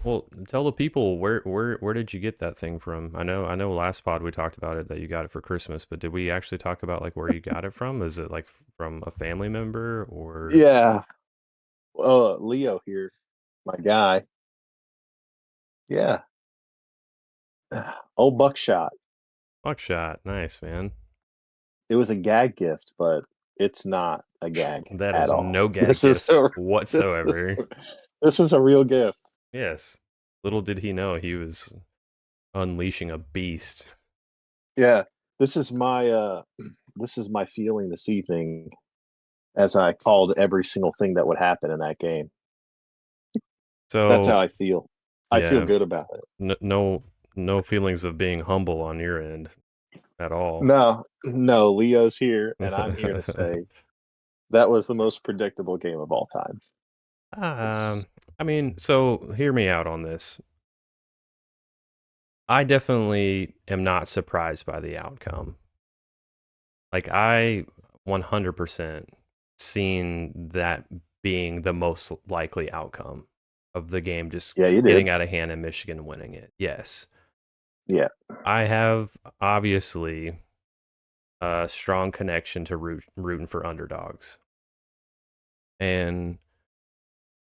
Well, tell the people where did you get that thing from? I know last pod we talked about it that you got it for Christmas, but did we actually talk about like where you got it from? Is it like from a family member or Yeah. Leo here, my guy. Yeah. Old buckshot. buckshot? Nice, man. It was a gag gift, but it's not a gag That at is all. no gag gift This is whatsoever. this is a real gift. Yes. Little did he know he was unleashing a beast. Yeah. This is my this is my feeling this evening as I called every single thing that would happen in that game. That's how So, I feel. I feel yeah, good about it. no feelings of being humble on your end at all. No, no, Leo's here, and I'm here to say that was the most predictable game of all time. Um, I mean, so hear me out on this. I definitely am not surprised by the outcome. Like I 100% seen that being the most likely outcome of the game just Yeah, you did. getting out of hand and Michigan winning it. Yes. Yeah. I have obviously a strong connection to rooting for underdogs. And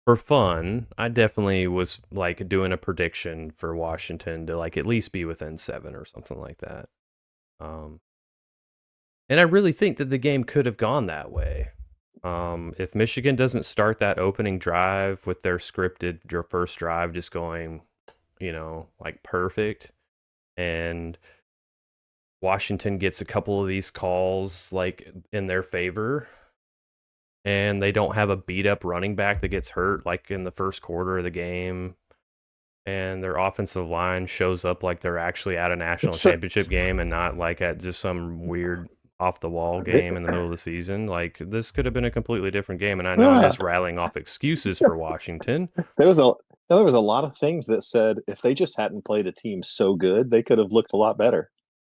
for fun, I definitely was like doing a prediction for Washington to like at least be within 7 or something like that. Um, and I really think that the game could have gone that way. If Michigan doesn't start that opening drive with their scripted, your first drive just going, like perfect, and Washington gets a couple of these calls like in their favor, and they don't have a beat up running back that gets hurt like in the first quarter of the game, and their offensive line shows up like they're actually at a national So, championship game and not like at just some weird off the wall game in the middle of the season. Like this could have been a completely different game. And I know I'm yeah, just rattling off excuses for Washington. there was a there was a lot of things that said if they just hadn't played a team so good, they could have looked a lot better.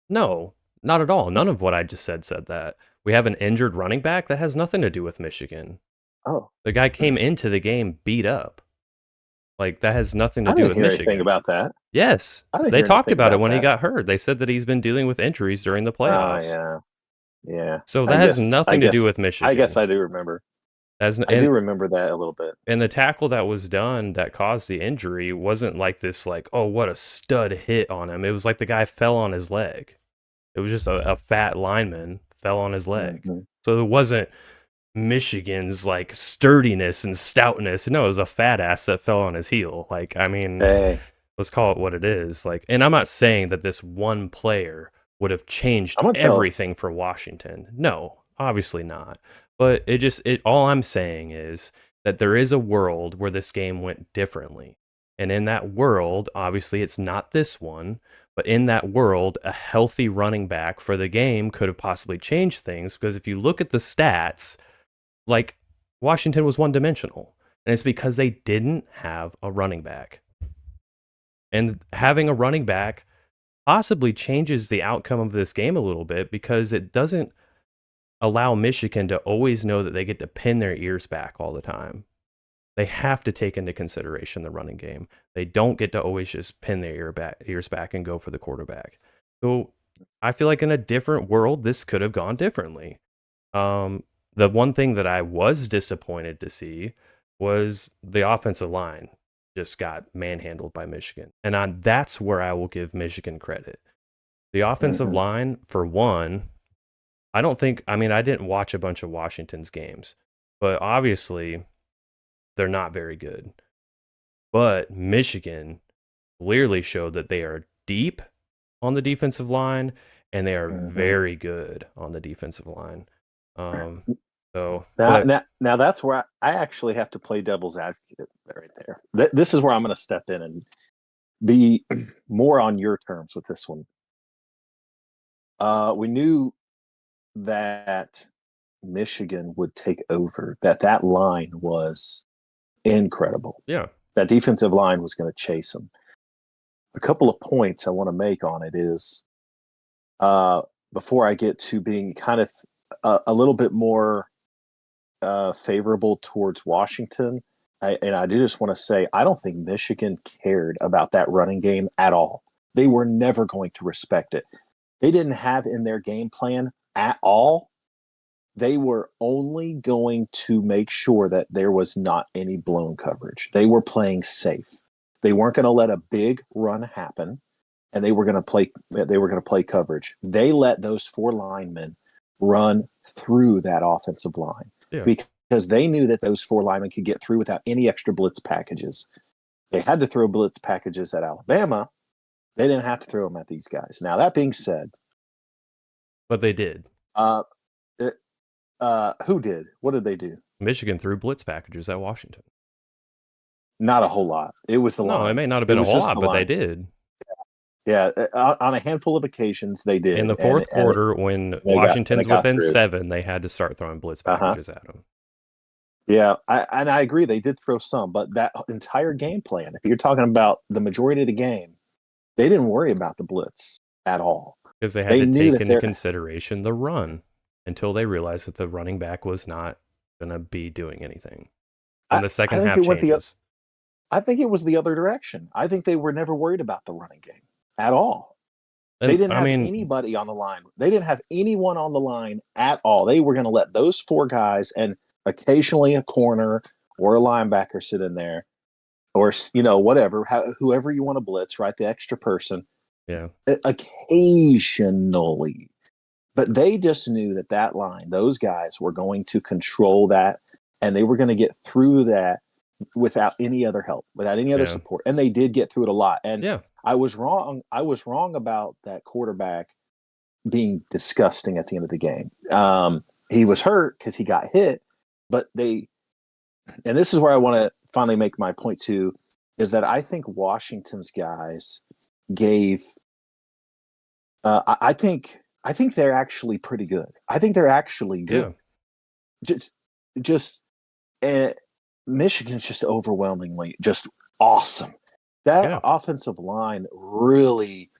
No, not at all. None of what I just said that. We have an injured running back that has nothing to do with Michigan. Oh, The guy came into the game beat up. Like that has nothing to I do didn't with hear anything Michigan. about that. Yes. I didn't They hear talked anything about it about when he that. got hurt. They said that he's been dealing with injuries during the Oh playoffs. yeah, yeah. So I that has guess, I nothing to do guess, with I guess Michigan. I do remember. As I do remember that a little bit. and the tackle that was done that caused the injury wasn't like this like, oh, what a stud hit on him. It was like the guy fell on his leg. It was just a fat lineman fell on his leg. Hmm. So it wasn't Michigan's like sturdiness and stoutness. No, it was a fat ass that fell on his heel. Like, I mean, Hey, let's call it what it is. Like, and I'm not saying that this one player would have changed I'm gonna tell. everything for Washington. No, obviously not. But it all I'm saying is that there is a world where this game went differently. And in that world, obviously it's not this one, but in that world, a healthy running back for the game could have possibly changed things because if you look at the stats, like Washington was one dimensional. And it's because they didn't have a running back. And having a running back possibly changes the outcome of this game a little bit because it doesn't allow Michigan to always know that they get to pin their ears back all the time. They have to take into consideration the running game. They don't get to always just pin their ears back and go for the quarterback. So I feel like in a different world, this could have gone differently. The one thing that I was disappointed to see was the offensive line just got manhandled by Michigan. And that's where I will give Michigan credit. The offensive Hmm. line, for one, I don't think, I mean, I didn't watch a bunch of Washington's games, but obviously they're not very good. But Michigan clearly showed that they are deep on the defensive line and they are Hmm. very good on the defensive line. Um, so, Now, but now, now that's where I actually have to play devil's advocate right there. This is where I'm going to step in and be more on your terms with this one. We knew that Michigan would take over. That line was incredible. Yeah. That defensive line was going to chase them. A couple of points I want to make on it is uh, before I get to being kind of a little bit more favorable towards Washington. And I do just want to say, I don't think Michigan cared about that running game at all. They were never going to respect it. They didn't have in their game plan at all. They were only going to make sure that there was not any blown coverage. They were playing safe. They weren't going to let a big run happen, and they were going to play. They were going to play coverage. They let those four linemen run through that offensive line Yeah. because they knew that those four linemen could get through without any extra blitz packages. They had to throw blitz packages at Alabama. They didn't have to throw them at these guys. Now, that being said, But they did. uh, who did? What did they do? Michigan threw blitz packages at Washington. Not a whole lot. It was the No, it line. may not have It been a was whole just lot, the but they line. did. Yeah, on a handful of occasions they In did, the fourth quarter, when and it Washington's got within through. 7, they had to start throwing blitz Uh-huh. packages at them. Yeah, I agree. They did throw some, but that entire game plan, if you're talking about the majority of the game, they didn't worry about the blitz at all. Because they had They to knew take that into they're. consideration the run until they realized that the running back was not going to be doing anything. When I, the I second think half it went the. changes. I think it was the other direction. I think they were never worried about the running game at all. They And didn't I have mean, anybody on the line. They didn't have anyone on the line at all. They were going to let those four guys and occasionally a corner or a linebacker sit in there, or whatever, whoever you want to blitz, right? The extra person yeah, occasionally. But they just knew that line, those guys were going to control that, and they were going to get through that without any other help, without any other yeah, support. And they did get through it a lot. And yeah. I was wrong. I was wrong about that quarterback being disgusting at the end of the game. He was hurt because he got hit, but and this is where I want to finally make my point too, is that I think Washington's guys gave. I think they're actually pretty good. I think they're actually Yeah. good. Just, just uh, Michigan's just overwhelmingly just awesome. That Yeah. offensive line really,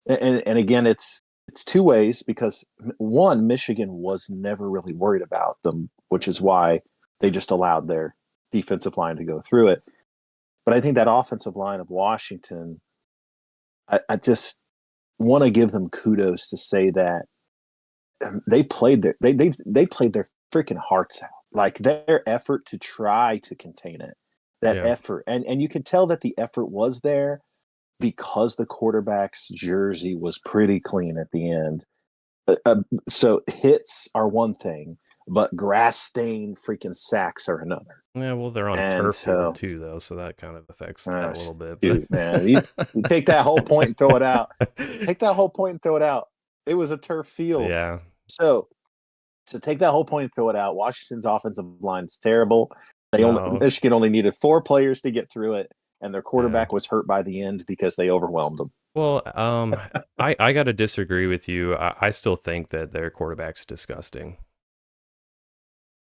and again, it's two ways because one, Michigan was never really worried about them, which is why they just allowed their defensive line to go through it. But I think that offensive line of Washington, I just want to give them kudos to say that they played they played their freaking hearts out. Like their effort to try to contain it, that Yeah. effort, and you could tell that the effort was there because the quarterback's jersey was pretty clean at the end. So hits are one thing, but grass stained freaking sacks are another. Yeah, well, they're on And turf field so, too, though, so that kind of affects that a little bit. But shoot, man, you take that whole point and throw it out. Take that whole point and throw it out. It was a turf field. yeah, So take that whole point and throw it out. Washington's offensive line is terrible. no, Michigan only needed four players to get through it, and their yeah. quarterback was hurt by the end because they overwhelmed them. Well, I got to disagree with you. I still think that their quarterback's disgusting.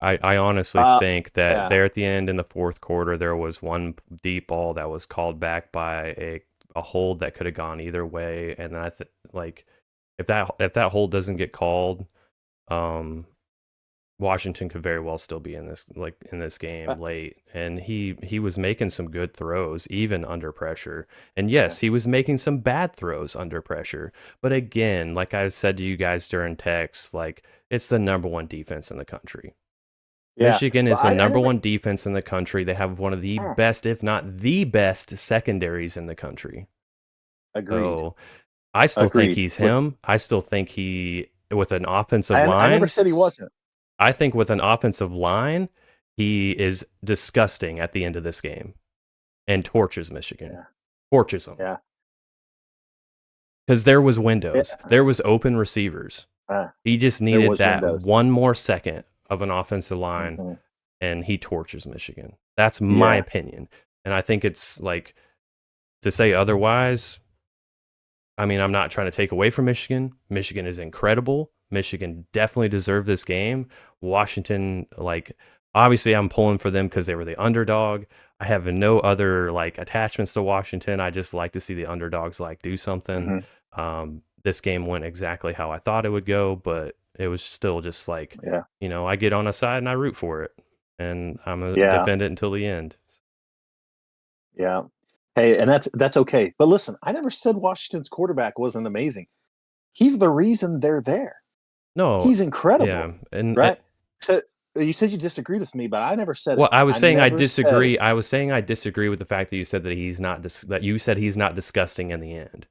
I honestly Uh, think that yeah, there at the end in the fourth quarter, there was one deep ball that was called back by a hold that could have gone either way, and then like if that hold doesn't get called, um, Washington could very well still be in this uh, game late, and he was making some good throws even under pressure. And yeah, yes, he was making some bad throws under pressure. But again, like I said to you guys during text, like it's the number one defense in the country. yeah. Michigan Well, is the I number never. one defense in the country. They have one of the uh, best, if not the best, secondaries in the country. Agreed. So I still think Agreed. he's him. I still think with an offensive I never line, said he wasn't. I think with an offensive line, he is disgusting at the end of this game and torches Michigan. Yeah, Torches them. yeah, Because there was yeah. windows. There was open receivers. Uh, He just there needed was that windows. one more second of an offensive line, Hmm. and he torches Michigan. That's my Yeah, opinion. And I think it's like, to say otherwise, I mean, I'm not trying to take away from Michigan. Michigan is incredible. Michigan definitely deserved this game. Washington, like, obviously, I'm pulling for them because they were the underdog. I have no other like attachments to Washington. I just like to see the underdogs like do something. Hmm. This game went exactly how I thought it would go, but it was still just like, Yeah. I get on a side and I root for it, and I'm gonna Yeah. defend it until the end. Yeah. Hey, and that's okay. But listen, I never said Washington's quarterback wasn't amazing. He's the reason they're there. No, He's incredible, yeah, and right? So you said you disagreed with me, but I never said well, it. I was I saying I never said disagree. I was saying I disagree with the fact that you said that that you said he's not disgusting in the end.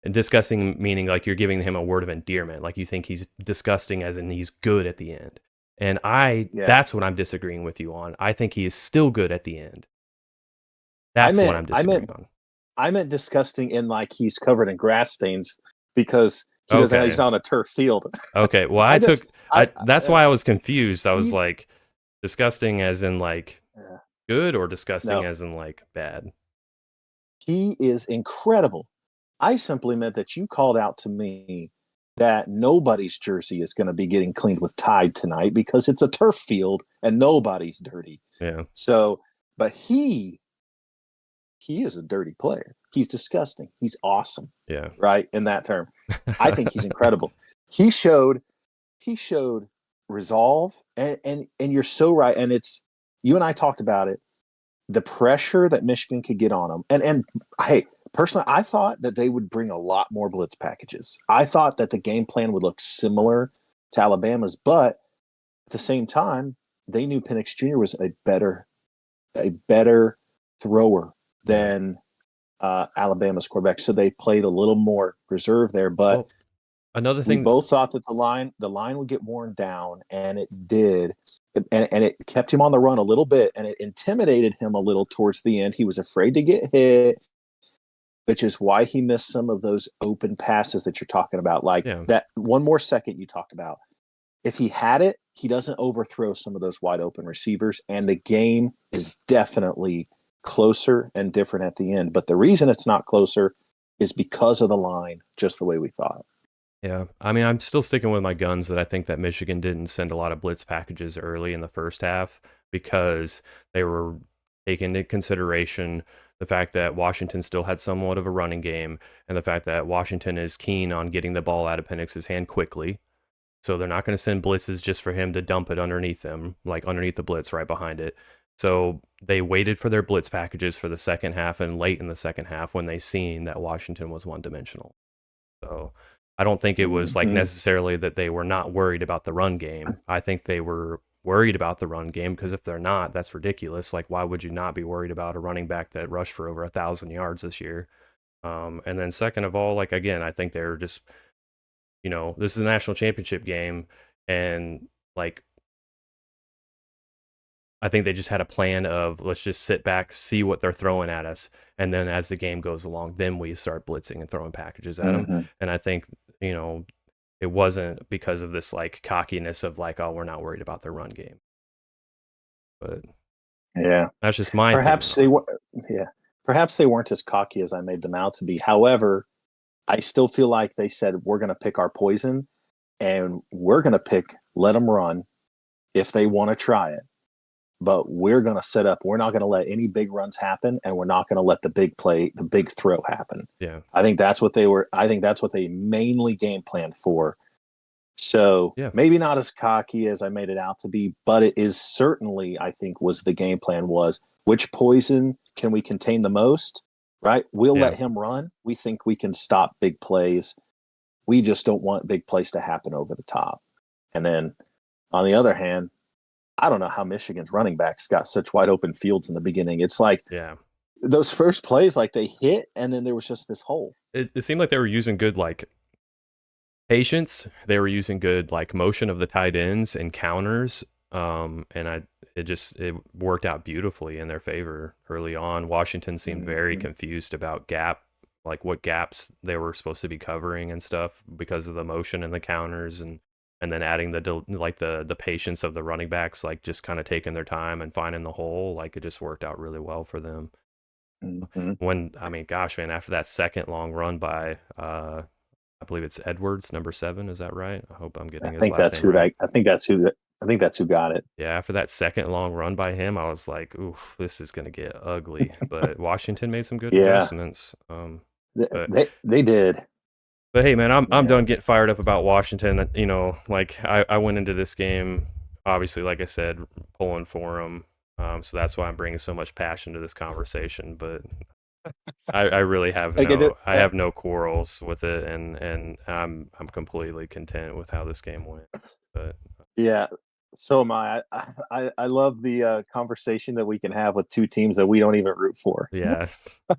And disgusting meaning like you're giving him a word of endearment, like you think he's disgusting as in he's good at the end. And yeah. that's what I'm disagreeing with you on. I think he is still good at the end. I That's what meant I'm I disagreeing meant on. I meant disgusting in like he's covered in grass stains because he's Okay. not on a turf field. Okay. Well, I just that's why I was confused. I was he's like disgusting as in like uh, good or disgusting no, as in like bad. he is incredible. I simply meant that you called out to me that nobody's jersey is going to be getting cleaned with Tide tonight because it's a turf field and nobody's dirty. Yeah. So, but he is a dirty player. He's disgusting. He's awesome, Yeah. right? In that term, I think he's incredible. He showed he showed resolve, and you're so right. And it's you and I talked about it. The pressure that Michigan could get on them, and hey, personally, I thought that they would bring a lot more blitz packages. I thought that the game plan would look similar to Alabama's, but at the same time, they knew Penix Jr. was a better thrower Yeah. than Alabama's quarterback, so they played a little more reserve there. But Well, another we thing, both thought that the line would get worn down, and it did, and it kept him on the run a little bit, and it intimidated him a little towards the end. He was afraid to get hit, which is why he missed some of those open passes that you're talking about, like yeah, that one more second you talked about. If he had it, he doesn't overthrow some of those wide open receivers, and the game is definitely closer and different at the end. But the reason it's not closer is because of the line, just the way we thought. yeah. I mean, I'm still sticking with my guns that I think that Michigan didn't send a lot of blitz packages early in the first half because they were taking into consideration the fact that Washington still had somewhat of a running game and the fact that Washington is keen on getting the ball out of Penix's hand quickly. So they're not going to send blitzes just for him to dump it underneath them, like underneath the blitz right behind it. So they waited for their blitz packages for the second half and late in the second half when they seen that Washington was one dimensional. So I don't think it was like Mm-hmm. necessarily that they were not worried about the run game. I think they were worried about the run game because if they're not, that's ridiculous. Like, why would you not be worried about a running back that rushed for over 1,000 yards this year? And then second of all, like again, I think they're just this is a national championship game, and like I think they just had a plan of let's just sit back, see what they're throwing at us, and then as the game goes along, then we start blitzing and throwing packages at them. Mm-hmm. And I think it wasn't because of this like cockiness of like, oh, we're not worried about their run game, but Yeah. that's just my opinion Perhaps on they it. were. Yeah. Perhaps they weren't as cocky as I made them out to be. However, I still feel like they said we're going to pick our poison, and we're going to let them run if they want to try it. But we're going to set up. We're not going to let any big runs happen, and we're not going to let the big throw happen. Yeah, I think that's what they were. I think that's what they mainly game planned for. So yeah, maybe not as cocky as I made it out to be, but it is certainly, I think, was the game plan was which poison can we contain the most, right? We'll yeah. let him run. We think we can stop big plays. We just don't want big plays to happen over the top. And then on the other hand, I don't know how Michigan's running backs got such wide open fields in the beginning. It's like Yeah. those first plays, like they hit, and then there was just this hole. It seemed like they were using good like patience. They were using good like motion of the tight ends and counters. And it worked out beautifully in their favor early on. Washington seemed very Mm-hmm. confused about like what gaps they were supposed to be covering and stuff because of the motion and the counters and then adding the patience of the running backs, like just kind of taking their time and finding the hole. Like it just worked out really well for them. Mm-hmm. When I mean, gosh, man, after that second long run by I believe it's Edwards, number 7. Is that right? I hope I'm I getting his think last that's name who right. that. I think that's who that. I think that's who got it. Yeah, after that second long run by him, I was like, "Oof, this is gonna get ugly." But Washington made some good Yeah, adjustments. But they did. but hey, man, I'm Yeah. done getting fired up about Washington. You know, like I went into this game, obviously, like I said, pulling for them. So that's why I'm bringing so much passion to this conversation. But I really have Like I did. I have no quarrels with it, and I'm completely content with how this game went. But Yeah. So am I. I love the conversation that we can have with two teams that we don't even root for. yeah, yeah.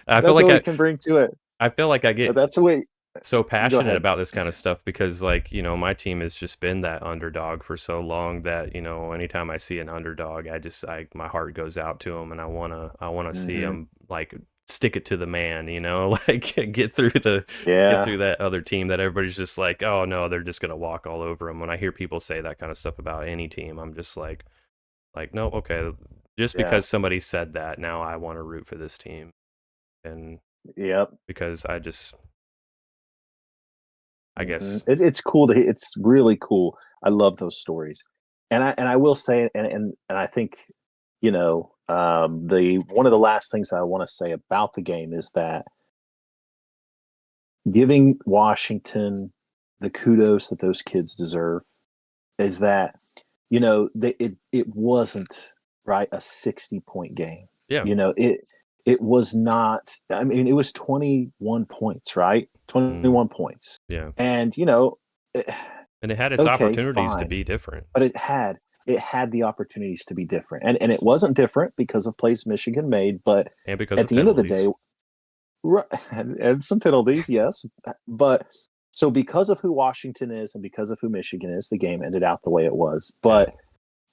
I feel That's like what we can bring to it. I feel like I But get that's the way. so Go passionate ahead. about this kind of stuff because like my team has just been that underdog for so long that anytime I see an underdog I my heart goes out to them and I want to see Hmm. them like stick it to the man, like get Yeah. through that other team that everybody's just like, oh no, they're just gonna walk all over them. When I hear people say that kind of stuff about any team, I'm just like no, okay, just Yeah. because somebody said that, now I want to root for this team. And Yep. because I Hmm. guess It's cool it's really cool. I love those stories, and I will say, and I think, the one of the last things I want to say about the game is that giving Washington the kudos that those kids deserve is that it wasn't right a 60-point game. yeah. It was not. I mean, it was 21 points, right? Mm, 21 points, yeah. and it, And it had its okay, opportunities to fine, be different. but it had the opportunities to be different, and it wasn't different because of plays Michigan made, but And because at of the end of the day, penalties. right, and some penalties, yes, but so because of who Washington is and because of who Michigan is, the game ended out the way it was. Yeah. But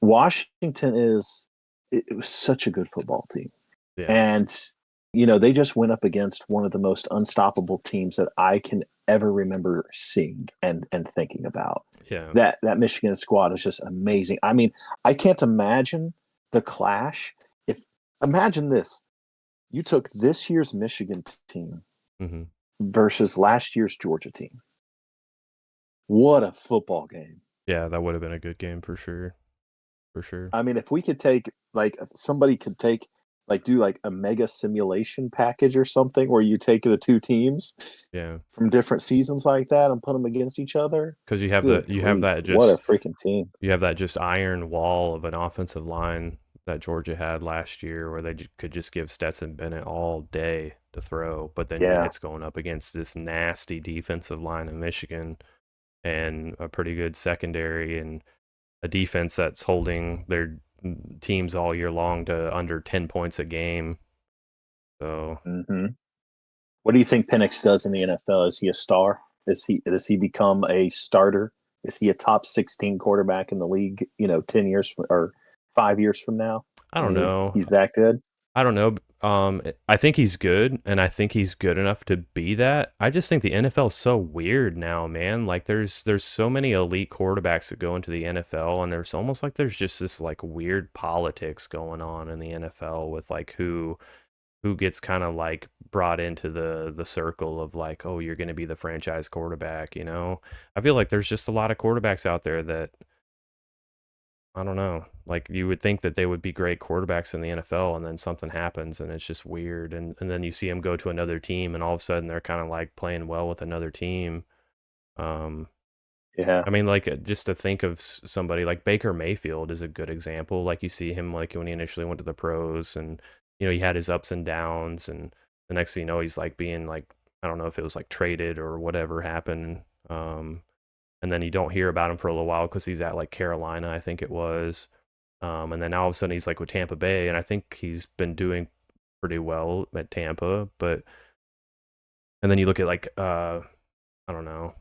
Washington it was such a good football team. Yeah. And, they just went up against one of the most unstoppable teams that I can ever remember seeing and thinking about. Yeah. That Michigan squad is just amazing. I mean, I can't imagine the clash. If Imagine this. You took this year's Michigan team Hmm. versus last year's Georgia team. What a football game. Yeah, that would have been a good game for sure. For sure. I mean, if we could take like somebody could take like do like a mega simulation package or something where you take the two teams Yeah. from different seasons like that and put them against each other. Because Good you have grief. that What a just freaking team. iron wall of an offensive line that Georgia had last year where they could just give Stetson Bennett all day to throw, but then Yeah. it's going up against this nasty defensive line in Michigan and a pretty good secondary and a defense that's holding their teams all year long to under 10 points a game. So Hmm. What do you think Penix does in the NFL? Is he a star? Does he become a starter? Is he a top 16 quarterback in the league, 10 years or 5 years from now? I I don't mean, know. he's that good. I don't know. I think he's good, and I think he's good enough to be that. I just think the NFL is so weird now, man. Like there's so many elite quarterbacks that go into the NFL, and there's almost like there's just this like weird politics going on in the NFL with like who gets kind of like brought into the circle of like, oh, you're going to be the franchise quarterback. I feel like there's just a lot of quarterbacks out there that I don't know. Like you would think that they would be great quarterbacks in the NFL, and then something happens, and it's just weird. And then you see them go to another team, and all of a sudden they're kind of like playing well with another team. Um, Yeah. I mean, like just to think of somebody like Baker Mayfield is a good example. Like you see him like when he initially went to the pros, and he had his ups and downs, and the next thing you know, he's like being like I don't know if it was like traded or whatever happened. And then you don't hear about him for a little while because he's at like Carolina, I think it was. And then all of a sudden he's like with Tampa Bay, and I think he's been doing pretty well at Tampa. But and then you look at like I don't know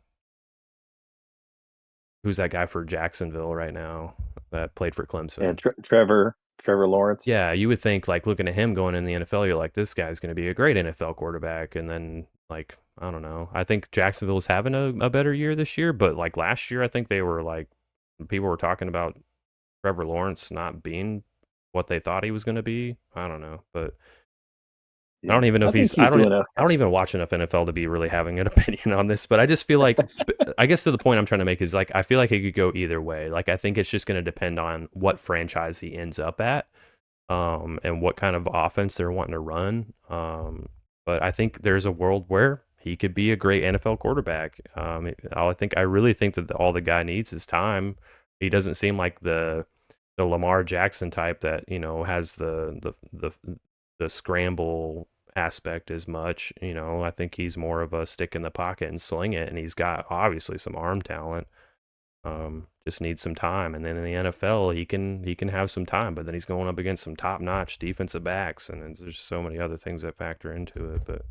who's that guy for Jacksonville right now that played for And Clemson. Trevor Lawrence. Yeah, you would think like looking at him going in the NFL, you're like this guy's going to be a great NFL quarterback, and then like I don't know. I think Jacksonville's having a better year this year, but like last year, I think they were like people were talking about Trevor Lawrence not being what they thought he was going to be. I don't know, but I don't Yeah, even know I if think he's. he's doing okay. I don't even watch enough NFL to be really having an opinion on this. But I just feel like, I guess to the point I'm trying to make is like I feel like it could go either way. Like I think it's just going to depend on what franchise he ends up at, and what kind of offense they're wanting to run. But I think there's a world where he could be a great NFL quarterback. I really think that all the guy needs is time. He doesn't seem like the Lamar Jackson type that has the scramble aspect as much. I think he's more of a stick in the pocket and sling it, and he's got obviously some arm talent. Just needs some time, and then in the NFL, he can have some time, but then he's going up against some top notch defensive backs, and there's so many other things that factor into it. But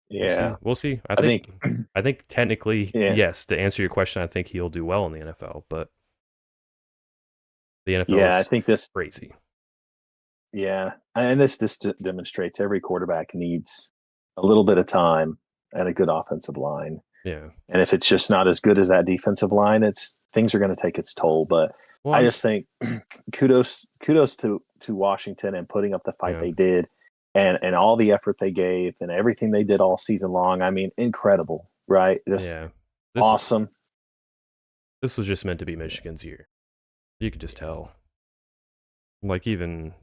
we'll see. Yeah, We'll see. I think. I think technically, Yeah, yes. To answer your question, I think he'll do well in the NFL, but the NFL yeah, I is think this. crazy. Yeah, and this just demonstrates every quarterback needs a little bit of time and a good offensive line. Yeah. And if it's just not as good as that defensive line, it's things are going to take its toll. But Well, I just think kudos to Washington and putting up the fight yeah, they did, and all the effort they gave and everything they did all season long. I mean, incredible, right? Just yeah. This awesome. this was just meant to be Michigan's year. You could just tell. Like even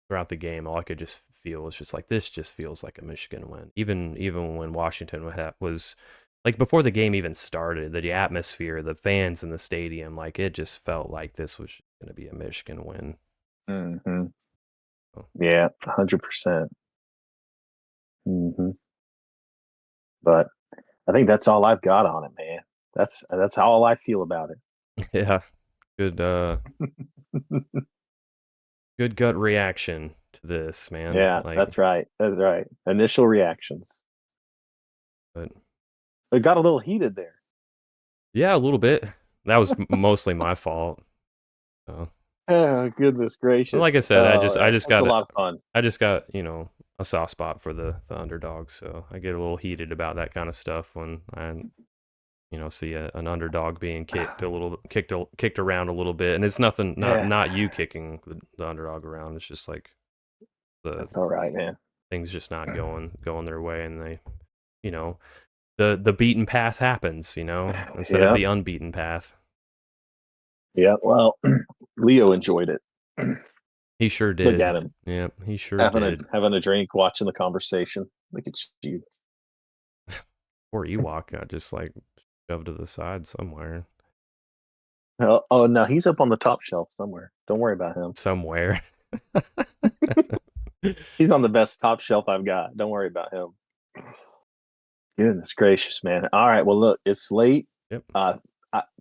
throughout the game, all I could just feel was just like this just feels like a Michigan win. Even when Washington was like before the game even started, the atmosphere, the fans in the stadium, like it just felt like this was going to be a Michigan win. Hmm. So, Yeah, 100%. Hmm. But I think that's all I've got on it, man. That's how all I feel about yeah, good good gut reaction to this, man. Yeah, Like, that's right. That's right. Initial reactions. but It got a little heated there. yeah, a little bit. That was mostly my fault. So, Oh, goodness well, like gracious. I said, Oh, yeah. That's a got lot of fun. I just got a soft spot for the underdog, so I get a little heated about that kind of stuff when I see an underdog being kicked around a little bit, and it's nothing, Yeah, not you kicking the underdog around. It's just like the that's all right, man. things just not going their way, and they you know the beaten path happens, instead of Yeah, the unbeaten path. yeah. Well, Leo enjoyed it. He sure Look did. at him Yep, he sure did. having a drink, watching the conversation. Look at you. Or Ewok got just like shoved to the side somewhere. Oh no, he's up on the top shelf somewhere. Don't worry about him. Somewhere. He's on the best top shelf I've got. Don't worry about him. Goodness gracious, man. All right. Well, look, it's late. Yep.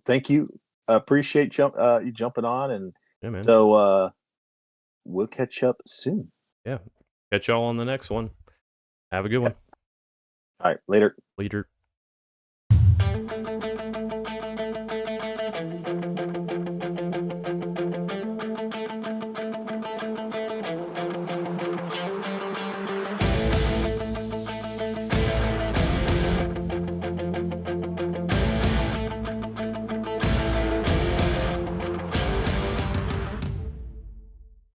Thank you. Appreciate you jumping on, and Yeah, man. so we'll catch up soon. Yeah. Catch y'all on the next one. Have a good Okay. one. All right. Later. Later.